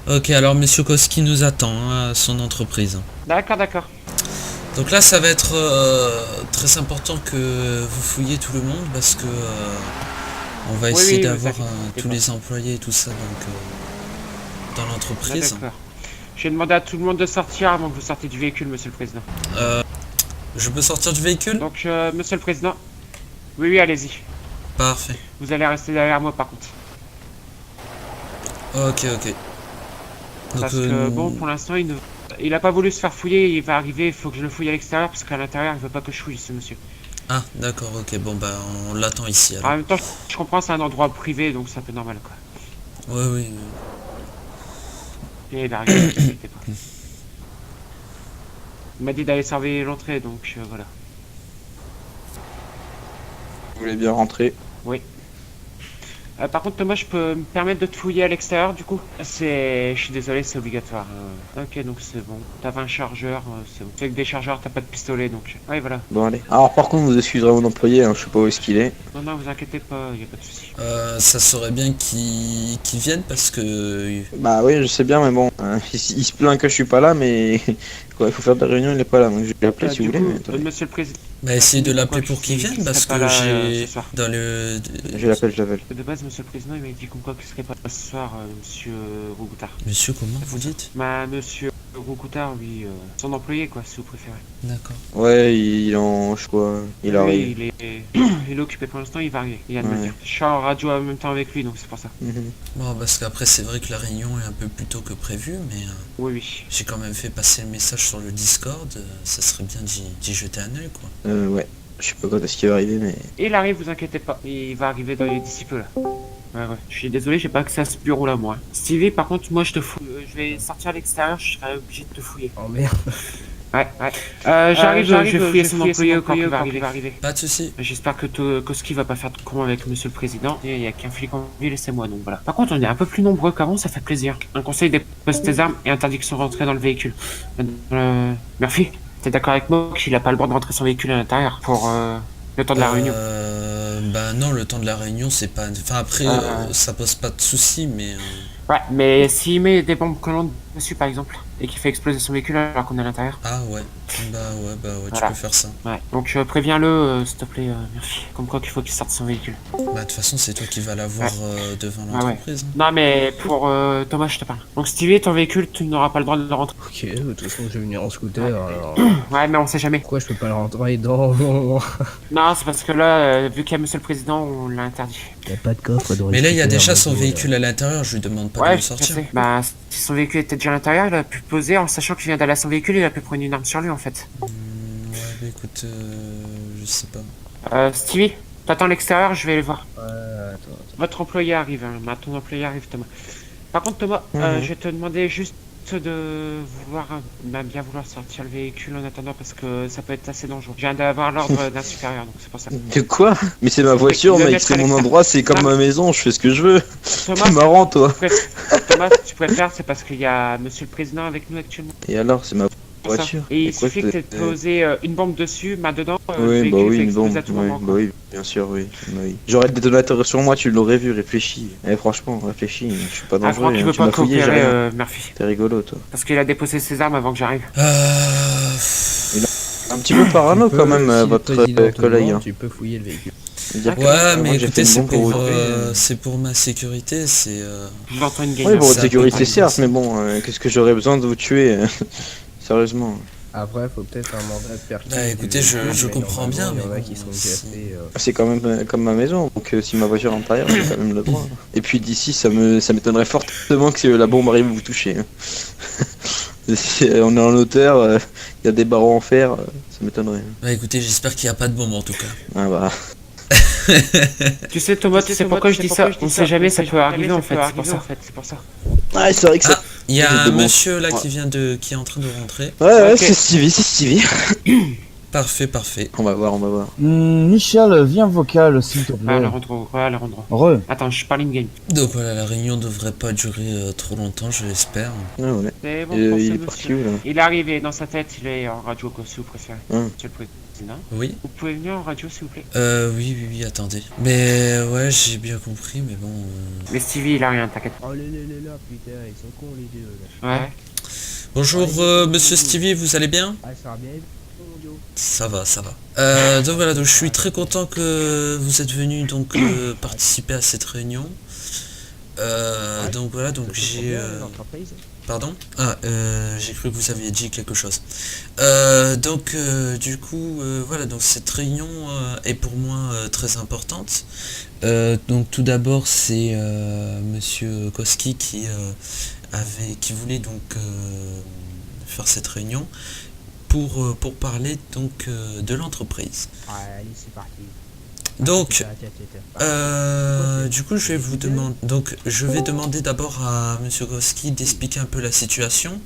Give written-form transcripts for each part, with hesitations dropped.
Ok, alors Monsieur Koski nous attend hein, à son entreprise. D'accord, d'accord. Donc là, ça va être très important que vous fouillez tout le monde parce que on va Oui, essayer oui, vous d'avoir inquiétez tous pas. les employés et tout ça dans Ah, l'entreprise. d'accord. J'ai demandé à tout le monde de sortir avant que vous sortiez du véhicule, monsieur le président. Euh, je peux sortir du véhicule? Donc, monsieur le président. Oui, oui, allez-y. Parfait. Vous allez rester derrière moi, par contre. Ok, ok. Donc Parce que, bon, pour l'instant, il a pas voulu se faire fouiller. Il va arriver, il faut que je le fouille à l'extérieur, parce qu'à l'intérieur, il veut pas que je fouille, ce monsieur. ah, d'accord, ok. Bon bah on l'attend ici En alors. même temps, je comprends, c'est un endroit privé, donc c'est un peu normal, quoi. Oui, oui. Et il arrive, ne vous inquiétez pas. Il m'a dit d'aller surveiller l'entrée, donc voilà. Vous voulez bien rentrer? Oui. Par contre, Thomas, je peux me permettre de te fouiller à l'extérieur, du coup? Je suis désolé, c'est obligatoire. Ok, donc c'est bon. T'avais un chargeur, c'est bon. Avec des chargeurs, t'as pas de pistolet, donc... Ouais, voilà. Bon, allez. Alors, par contre, vous excuserez mon employé, hein, je sais pas où est-ce qu'il est. Non, vous inquiétez pas, y a pas de souci. Ça serait bien qu'ils viennent parce que... Bah oui, je sais bien, mais bon, il se plaint que je suis pas là, mais quoi, il faut faire des réunions, il est pas là, donc je vais l'appeler si vous Du voulez, coup, mais attendez. monsieur le président, Bah essayez de pourquoi l'appeler pour qu'il vienne qu'il serait parce pas que là j'ai... ce soir? Dans le... Je l'appelle, je l'appelle. De base, monsieur le président, il m'a dit comme quoi qu'il serait pas là ce soir, monsieur Rougoutard. Monsieur, comment vous dites? Bah, monsieur Rougoutard, oui, son employé, quoi, si vous préférez. D'accord. Ouais, il en, je crois, il arrive. Oui, il est occupé pour l'instant, il va arriver, il vient de me le Ouais. dire. Je suis en radio en même temps avec lui, donc c'est pour ça. Mhm. Bon, parce qu'après, c'est vrai que la réunion est un peu plus tôt que prévu, mais Oui, oui. j'ai quand même fait passer le message sur le Discord. Ça serait bien d'y jeter un œil, quoi. Ouais. Je sais pas quand est-ce qu'il va arriver, mais... Il arrive, vous inquiétez pas, il va arriver d'ici peu, là. Ouais, ouais. Je suis désolé, j'ai pas accès à ce bureau-là, moi. Stevie, par contre, moi, je te fouille. Je vais sortir à l'extérieur, je serai obligé de te fouiller. Oh merde. Ouais, ouais. J'arrive, je vais fouiller son employé quand il va arriver. Pas de soucis. J'espère que Koski va pas faire de con avec monsieur le président. Et il y a qu'un flic en ville et c'est moi, donc voilà. Par contre, on est un peu plus nombreux qu'avant, ça fait plaisir. Un conseil, dépose tes armes et interdiction de rentrer dans le véhicule. Murphy, t'es d'accord avec moi qu'il a pas le droit de rentrer son véhicule à l'intérieur pour le temps de la réunion? Bah non, le temps de la réunion, c'est pas... Enfin, après, Euh, ça pose pas de soucis, mais... Ouais, mais s'il met des bombes collantes dessus, par exemple, et qu'il fait exploser son véhicule alors qu'on est à l'intérieur. Ah ouais. Bah ouais, tu Voilà. peux faire ça. Ouais. Donc préviens-le, s'il te plaît, Murphy. Comme quoi qu'il faut qu'il sorte son véhicule. Bah de toute façon, c'est toi qui vas l'avoir devant Ah ouais. l'entreprise. Non, mais pour Thomas, je te parle. Donc Stevie, ton véhicule, tu n'auras pas le droit de le rentrer. Ok, de toute façon je vais venir en scooter alors. Ouais, mais on sait jamais. Pourquoi je peux pas le rentrer dans. Non, c'est parce que là, vu qu'il y a monsieur le président, on l'a interdit. Y'a pas de coffre de Mais là, il y a déjà récupérer, son donc, véhicule à l'intérieur, je lui demande pas de Ouais, le je sortir. sais. Bah, si son véhicule était déjà à l'intérieur, il a pu poser en sachant qu'il vient d'aller à son véhicule, il a pu prendre une arme sur lui en fait. Ouais, bah écoute, je sais pas. Stevie, t'attends à l'extérieur, je vais aller voir. Ouais, attends. Votre employé arrive, hein. Bah, ton employé arrive, Thomas. Par contre, Thomas, je vais te demander juste de bien vouloir sortir le véhicule en attendant parce que ça peut être assez dangereux. Je viens d'avoir l'ordre d'un supérieur, donc c'est pour ça. De quoi? Mais c'est ma voiture, Le mec, mettre c'est à mon l'extérieur. endroit, c'est comme ma maison, je fais ce que je veux. Thomas, T'es marrant, toi. Thomas, tu préfères, c'est parce qu'il y a monsieur le président avec nous actuellement. Et alors, c'est ma Pour ça. voiture. Et il Pourquoi suffit je que tu te- posé une bombe dessus, main dedans, le Oui, bah véhicule oui, fait une exploser bombe. à tout Ouais, moment. bah Quoi. oui, bien sûr, oui. Bah oui. J'aurais le détonateur sur moi, tu l'aurais vu, réfléchis. Eh, franchement, réfléchis, je suis pas Ah, je crois dangereux, qu'il hein, veut tu pas m'as fouillé, j'ai coopérer, rien. Murphy. T'es rigolo, toi. Parce qu'il a déposé ses armes avant que j'arrive. Un petit peu parano Tu quand peux, même, si le votre président te collègue. demande, Hein. Tu peux fouiller le véhicule. Dire que- Ouais, mais moi, j'ai fait écoutez, une bombe pour vous. c'est pour ma sécurité, c'est... Je vous entends une Oui, gagnante. pour votre Ça sécurité, peut- certes, mais bon, qu'est-ce que j'aurais besoin de vous tuer sérieusement. Après, faut peut-être un mandat de perquis. Bah, écoutez, je comprends bien, Il y en mais a bon, qui sont si- déjà faits. C'est quand même comme ma maison, donc si ma voiture est à l'intérieur, j'ai quand même le droit. Et puis d'ici, ça m'étonnerait fortement que la bombe arrive à vous toucher. Hein. Si on est en hauteur, il y a des barreaux en fer, ça m'étonnerait. Bah écoutez, j'espère qu'il n'y a pas de bombe en tout cas. Ah bah, Tu sais, Thomas, tu sais pourquoi je dis ça? On sait jamais, ça peut arriver en fait, c'est pour ça. ah, c'est vrai que ça. Ah, il y a C'est un de bon. monsieur là Ouais. qui est en train de rentrer. Ouais, Ok. c'est Stevie, c'est Stevie. Parfait, parfait. On va voir, on va voir. Michel, viens vocal, s'il te Ouais, plaît. le rendre. Re. Attends, je parle in-game. Donc voilà, la réunion devrait pas durer trop longtemps, je l'espère. Ah ouais. C'est bon Et, pour ce il est parti monsieur. où là? Il est arrivé, dans sa tête, il est en radio, quoi, si vous préférez. Hum. Monsieur le président. président. Oui. Vous pouvez venir en radio, s'il vous plaît? Oui, attendez. Mais ouais, j'ai bien compris, mais bon... Mais Stevie, il a rien, t'inquiète. Oh là, putain, ils sont cons les deux là. Ouais. Bonjour, monsieur Stevie, vous allez bien? Ah, ça va bien, mon Dieu. Ça va. Donc voilà, donc je suis très content que vous êtes venu donc participer à cette réunion. Donc voilà, donc j'ai... Pardon? J'ai cru que vous aviez dit quelque chose. Du coup, voilà, donc cette réunion est pour moi très importante. Donc tout d'abord, c'est Monsieur Koski qui voulait donc faire cette réunion pour parler donc de l'entreprise. Allez, c'est parti. Donc, du coup, je vais demander d'abord à Monsieur Koski d'expliquer un peu la situation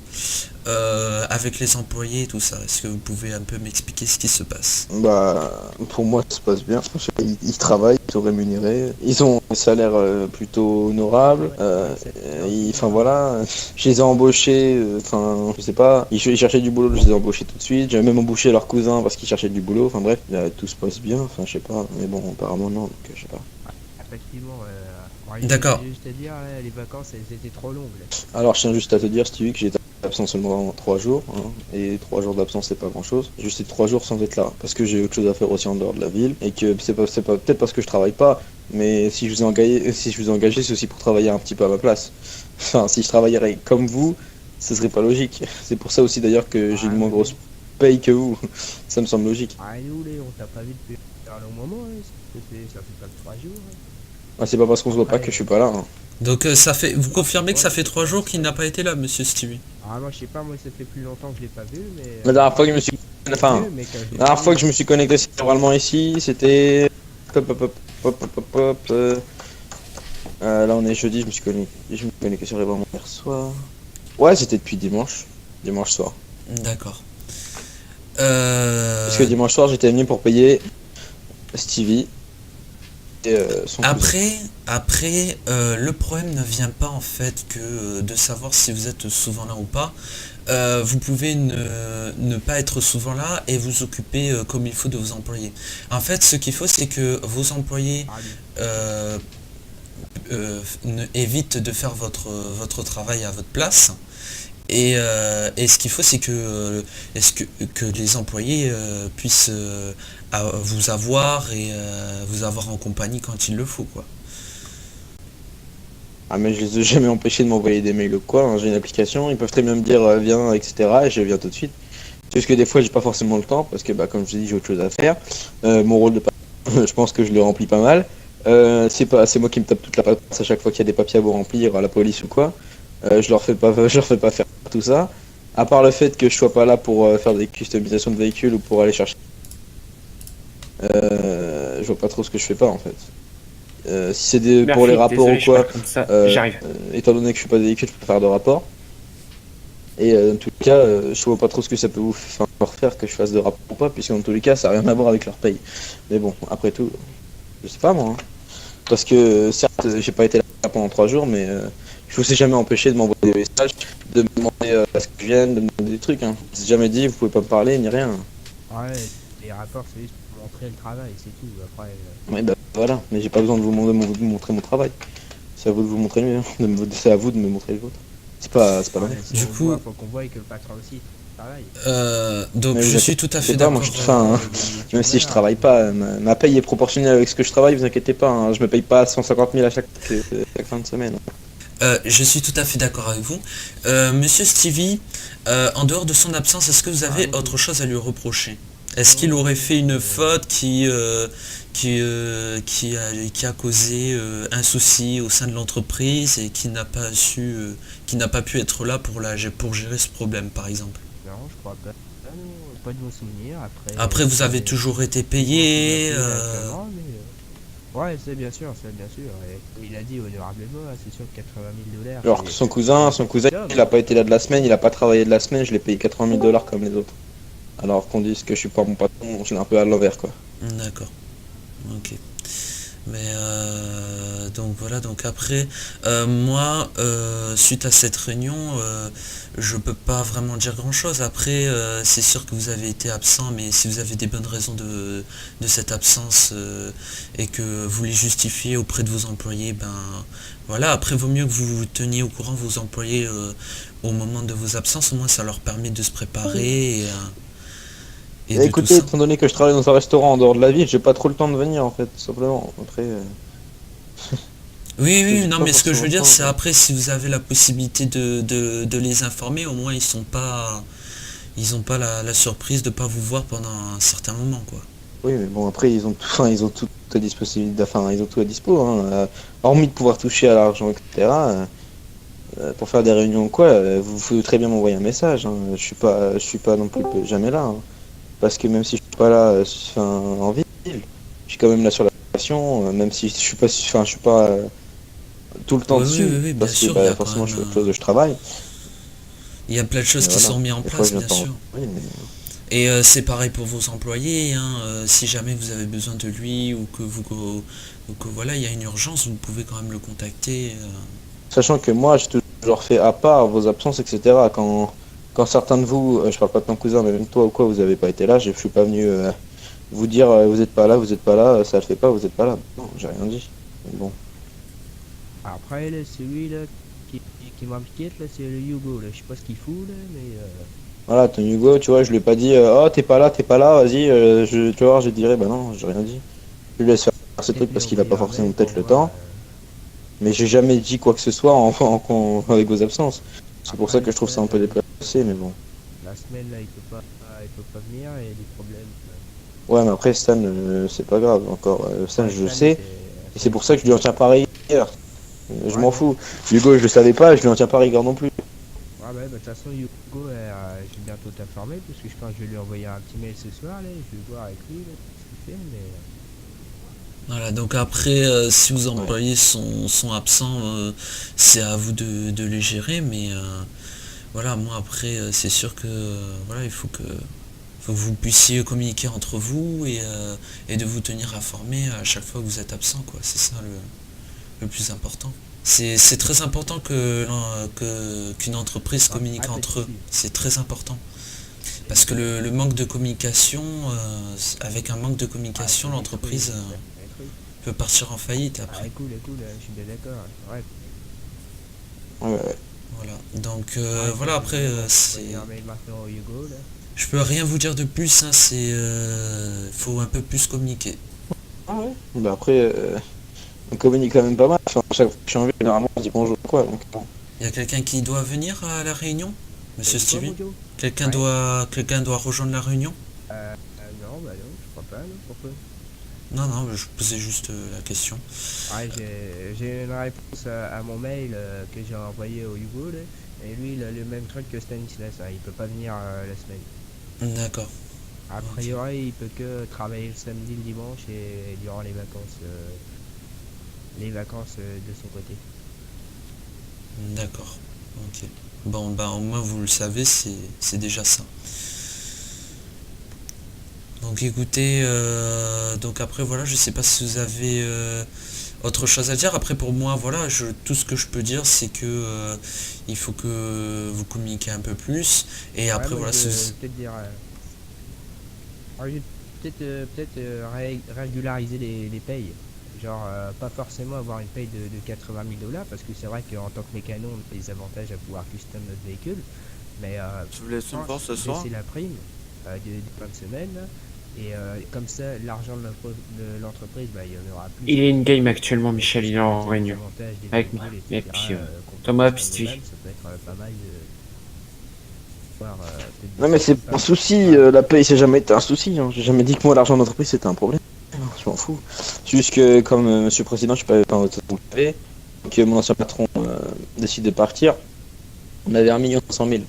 avec les employés et tout ça. Est-ce que vous pouvez un peu m'expliquer ce qui se passe? Bah, pour moi, ça se passe bien. Ils travaillent, ils sont rémunérés. Ils ont un salaire plutôt honorable. Enfin voilà, je les ai embauchés. Enfin, je sais pas. Ils cherchaient du boulot, je les ai embauchés tout de suite. J'avais même embauché leur cousin parce qu'ils cherchaient du boulot. Enfin bref, tout se passe bien. Enfin, je sais pas. Mais bon, apparemment non. Donc, je sais pas. Effectivement, D'accord. juste à dire, là, les vacances, elles étaient trop longues. Là. Alors, je tiens juste à te dire, Stevie, que j'étais absent seulement 3 jours. Hein, et 3 jours d'absence, c'est pas grand chose. Juste 3 jours sans être là. Parce que j'ai autre chose à faire aussi en dehors de la ville. Et que c'est pas peut-être parce que je travaille pas. Mais si je vous ai engagé, c'est aussi pour travailler un petit peu à ma place. Enfin, si je travaillerais comme vous, ce serait pas logique. C'est pour ça aussi d'ailleurs que j'ai une moins grosse paye que vous. Ça me semble logique. Ah, nous, on t'a pas vu depuis un long moment, hein. Ça fait pas 3 jours. Hein. Ah, c'est pas parce qu'on se voit pas que je suis pas là. Hein. Donc vous confirmez que ça fait 3 jours qu'il n'a pas été là, Monsieur Stevie? Ah, moi, je sais pas, moi, ça fait plus longtemps que je l'ai pas vu, mais... La dernière fois que je me suis... Enfin, la dernière fois que je me suis connecté cérébralement ici, c'était... Là on est jeudi, je me suis connecté cérébralement hier soir. Ouais, c'était depuis dimanche soir. D'accord. Parce que dimanche soir, j'étais venu pour payer Stevie et son cousin. Après, le problème ne vient pas en fait que de savoir si vous êtes souvent là ou pas. Vous pouvez ne pas être souvent là et vous occuper comme il faut de vos employés. En fait, ce qu'il faut, c'est que vos employés évitent de faire votre travail à votre place. Et ce qu'il faut, c'est que les employés puissent vous avoir et vous avoir en compagnie quand il le faut, quoi. Ah mais je les ai jamais empêchés de m'envoyer des mails ou quoi, hein. J'ai une application, ils peuvent très bien me dire viens, etc. et je viens tout de suite. C'est juste que des fois j'ai pas forcément le temps parce que bah comme je dis j'ai autre chose à faire. Mon rôle de je pense que je le remplis pas mal. C'est moi qui me tape toute la paperasse à chaque fois qu'il y a des papiers à vous remplir à la police ou quoi. Je leur fais pas faire tout ça. À part le fait que je sois pas là pour faire des customisations de véhicules ou pour aller chercher. Je vois pas trop ce que je fais pas en fait. Si c'est pour les rapports ou quoi, j'arrive. Étant donné que je suis pas de véhicule, je peux faire de rapport. Et dans tous les cas, je vois pas trop ce que ça peut vous faire que je fasse de rapport ou pas, puisque dans tous les cas, ça n'a rien à voir avec leur paye. Mais bon, après tout, je sais pas moi. Hein. Parce que certes, j'ai pas été là pendant 3 jours, mais je vous ai jamais empêché de m'envoyer des messages, de me demander à ce que je vienne, de me demander des trucs. Hein. Je vous ai jamais dit, vous pouvez pas me parler, ni rien. Ouais, les rapports, c'est juste pour montrer le travail, c'est tout. Après. Ouais, bah voilà, mais j'ai pas besoin de vous montrer mon travail. C'est à vous de vous montrer le mien. C'est à vous de me montrer le vôtre. C'est pas la même. Du coup, faut qu'on voit que le patron aussi travaille. Donc mais je suis tout à fait pas, d'accord. moi, même si je travaille pas, ma paye est proportionnelle avec ce que je travaille, vous inquiétez pas, hein, je me paye pas 150 000 à chaque fin de semaine. Je suis tout à fait d'accord avec vous. Monsieur Stevie, en dehors de son absence, est-ce que vous avez autre chose à lui reprocher? Est-ce qu'il aurait fait une faute qui a causé un souci au sein de l'entreprise et qui n'a pas pu être là pour gérer ce problème, par exemple? Non, je crois pas. Pas de bons souvenirs. Après, vous avez toujours été payé. Ouais, c'est bien sûr. Et il a dit honorablement, c'est sûr, 80 000 $. Alors que son cousin, il a pas été là de la semaine, il a pas travaillé de la semaine, je l'ai payé 80 000 $ comme les autres. Alors qu'on dise que je suis pas mon patron, je l'ai un peu à l'envers, quoi. D'accord. Ok. Mais donc voilà, donc après, moi, suite à cette réunion, je peux pas vraiment dire grand-chose. Après, c'est sûr que vous avez été absent, mais si vous avez des bonnes raisons de cette absence et que vous les justifiez auprès de vos employés, ben voilà. Après, vaut mieux que vous teniez au courant vos employés au moment de vos absences. Au moins, ça leur permet de se préparer et de tout Écoutez, ça. étant donné que je travaille dans un restaurant en dehors de la ville, j'ai pas trop le temps de venir en fait, tout simplement. Après, Oui, oui, j'ai non, pas mais ce que je veux forcément le dire, temps, c'est quoi. après, si vous avez la possibilité de les informer, au moins ils ont pas la surprise de pas vous voir pendant un certain moment, quoi. Oui, mais bon, après, ils ont tout, enfin, ils ont tout à disposition, enfin, ils ont tout à dispo, hein, hormis de pouvoir toucher à l'argent, etc. Pour faire des réunions ou quoi, vous pouvez très bien m'envoyer un message, hein. Je suis pas non plus jamais là, hein. Parce que même si je suis pas là, enfin, en ville, je suis quand même là sur la station, même si je suis pas, enfin, je suis pas tout le temps Oui, oui, dessus, oui, oui, bien parce que sûr, il y a bah, quand forcément, je même, fais autre chose, je travaille. il y a plein de Mais choses qui voilà, sont mises en des fois, place, je viens bien pas sûr. oui, mais... Et c'est pareil pour vos employés, hein, si jamais vous avez besoin de lui ou que voilà, il y a une urgence, vous pouvez quand même le contacter. Sachant que moi, j'ai toujours fait à part vos absences, etc. Quand certains de vous, je parle pas de ton cousin, mais même toi ou quoi, vous avez pas été là, je suis pas venu vous dire vous êtes pas là, vous êtes pas là, ça le fait pas, vous êtes pas là. Non, j'ai rien dit. Mais bon. Après, là, celui là qui m'inquiète, là, c'est le Hugo, là. Je sais pas ce qu'il fout, là, mais Voilà, ton Hugo, tu vois, je lui ai pas dit oh t'es pas là, vas-y, tu vois, je dirais bah non, j'ai rien dit. Je lui laisse faire ce truc parce qu'il a pas forcément peut-être le temps, mais j'ai jamais dit quoi que ce soit avec vos absences. C'est pour ça que je trouve ça un peu déplacé, mais bon. la semaine, là, il peut pas venir, il y a des problèmes. Ouais, mais après Stan, c'est pas grave encore. Stan, je le sais, et c'est pour ça que je lui en tiens pas rigueur. Je m'en fous. Hugo, je le savais pas, je lui en tiens pas rigueur non plus. Ouais, bah, de toute façon, Hugo, je vais bientôt t'informer, parce que je pense que je vais lui envoyer un petit mail ce soir, là, je vais voir avec lui, là, ce qu'il fait, mais... Voilà, donc après, si vos employés sont absents, c'est à vous de les gérer, mais voilà, moi après, c'est sûr que voilà, faut que vous puissiez communiquer entre vous et de vous tenir informé à chaque fois que vous êtes absent, quoi. C'est ça le plus important. C'est très important qu'une entreprise communique entre eux. C'est très important. Parce que le manque de communication, avec un manque de communication, l'entreprise peut partir en faillite Ah, après. cool, je suis bien d'accord, ouais. Ouais. Voilà. Donc Ouais, voilà, après, je vais c'est... envoyer un mail maintenant au Hugo, là. Je peux rien vous dire de plus, hein, c'est... faut un peu plus communiquer. Bah après, on communique quand même pas mal. Enfin, chaque fois que je suis en ville, généralement, on se dit bonjour quoi. Donc, bon. Il y a quelqu'un qui doit venir à la réunion, Monsieur T'as dit quoi, Stevie? Mojo? Quelqu'un doit rejoindre la réunion? Non, bah non, je crois pas, non, pourquoi? Non, non, je posais juste la question. Ouais, j'ai une réponse à mon mail que j'ai envoyé au Hugo, là, et lui, il a le même truc que Stanislas, hein, il peut pas venir la semaine. D'accord. A priori, il peut que travailler le samedi, le dimanche et durant les vacances de son côté. D'accord. Ok. Bon, bah au moins vous le savez, c'est déjà ça. Donc écoutez, donc après voilà, je sais pas si vous avez autre chose à dire. Après pour moi, voilà, tout ce que je peux dire, c'est que il faut que vous communiquiez un peu plus. Et après Ouais, moi, voilà, je si vais vous... peut-être dire... je vais régulariser les payes. Genre, pas forcément avoir une paye de 80 000 $, parce que c'est vrai qu'en tant que mécano, on a des avantages à pouvoir custom notre véhicule. Mais Tu voulais une voir ce soir? baisser la prime des fins de semaine, là, et comme ça, l'argent de l'entreprise, bah, il y en aura plus. Il est in-game actuellement, Michel, il est en réunion. Avantages des Avec véhicules, moi. etc., Et puis, qu'on Thomas peut Pistuy. nous-mêmes, ça peut être pas mal de... voir, peut-être Non mais c'est baisser pas un souci, la paye c'est jamais été un souci. Hein. J'ai jamais dit que moi l'argent d'entreprise c'était un problème. Je m'en fous. C'est juste que comme Monsieur le Président, je sais pas vous le savez, que mon ancien patron décide de partir, on avait 1 500 000.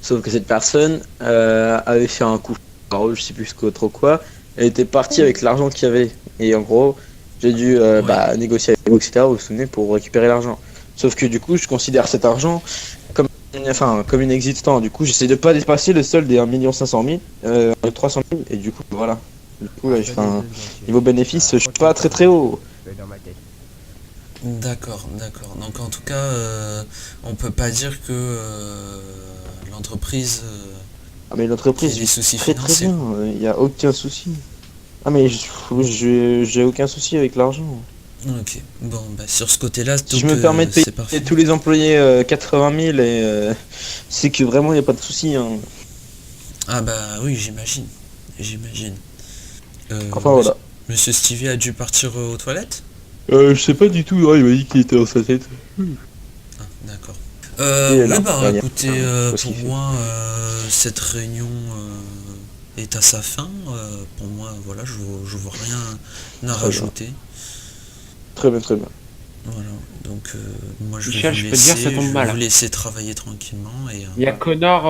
Sauf que cette personne avait fait un coup, alors, je sais plus trop quoi, elle était partie avec l'argent qu'il y avait. Et en gros, j'ai dû négocier avec vous, etc. Vous vous souvenez, pour récupérer l'argent. Sauf que du coup, je considère cet argent comme inexistant. Du coup, j'essaie de pas dépasser le solde des 1 500 000, 300 000, et du coup, voilà. Du coup, là, Attendez enfin, 2 secondes, chérie. niveau bénéfice, je suis Raconte pas un très peu très haut. dans ma tête. D'accord, d'accord. Donc en tout cas, on peut pas dire que l'entreprise Ah, mais qui a l'entreprise des vit soucis très très financiers. bien, il y a aucun souci. Ah, mais j'ai aucun souci avec l'argent. Ok, bon, bah, sur ce côté-là, Si donc, je me permets de payer c'est parfait. tous les employés 80 000, c'est que vraiment il n'y a pas de souci. Hein. Ah bah oui, j'imagine. J'imagine. Enfin voilà. Monsieur Stevie a dû partir aux toilettes? Je sais pas du tout, il m'a dit qu'il était dans sa tête. Ah, d'accord. Il est Oui, là. bah Regarde. écoutez, Qu'est-ce pour qu'il fait moi, cette réunion est à sa fin. Pour moi, voilà, je vois rien à Très bien. rajouter. Très bien, très bien. Voilà, donc moi je vais Michel, vous je peux te dire, laisser, ça tombe je vais mal. vous laisser travailler tranquillement et Il y a Connor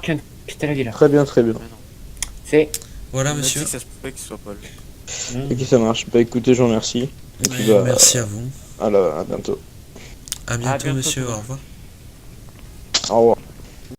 qui vient de quitter la ville. Très bien, très bien. Mais non. C'est. voilà Il m'a dit monsieur. que ça se pouvait qu'il soit pas là. Ok, ça marche. Bah écoutez, je vous remercie. Et puis bah, Merci à vous. à bientôt. À bientôt bientôt, monsieur, Thomas. au revoir. Au revoir.